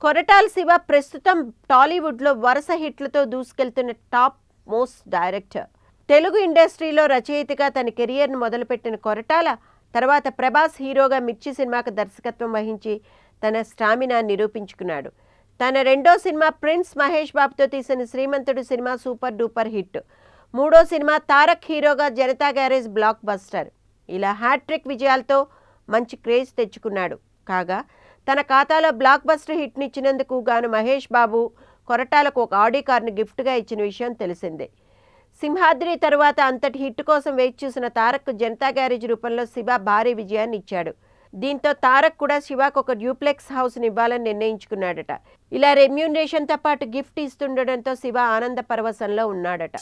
కొరటాల శివ ప్రస్తుతం టాలీవుడ్లో వరుస హిట్లతో దూసుకెళ్తున్న టాప్ మోస్ట్ డైరెక్టర్. తెలుగు ఇండస్ట్రీలో రచయితగా తన కెరియర్ను మొదలుపెట్టిన కొరటాల తర్వాత ప్రభాస్ హీరోగా మిర్చి సినిమాకు దర్శకత్వం వహించి తన స్టామినా నిరూపించుకున్నాడు. తన రెండో సినిమా ప్రిన్స్ మహేష్ బాబుతో తీసిన శ్రీమంతుడు సినిమా సూపర్ డూపర్ హిట్. మూడో సినిమా తారక్ హీరోగా జనతా గ్యారేజ్ బ్లాక్ బస్టర్. ఇలా హ్యాట్రిక్ విజయాలతో మంచి క్రేజ్ తెచ్చుకున్నాడు. కాగా తన ఖాతాలో బ్లాక్ బస్టర్ హిట్ని ఇచ్చినందుకు గాను మహేష్ బాబు కొరటాలకు ఒక ఆడి కార్ను గిఫ్ట్గా ఇచ్చిన విషయం తెలిసిందే. సింహాద్రి తరువాత అంతటి హిట్ కోసం వేచి చూసిన తారక్ జనతా గ్యారేజ్ రూపంలో శివ భారీ విజయాన్ని ఇచ్చాడు. దీంతో తారక్ కూడా శివకు ఒక డ్యూప్లెక్స్ హౌస్ని ఇవ్వాలని నిర్ణయించుకున్నాడట. ఇలా రెమ్యూనరేషన్తో పాటు గిఫ్ట్ ఇస్తుండడంతో శివ ఆనంద పరవశంలో ఉన్నాడట.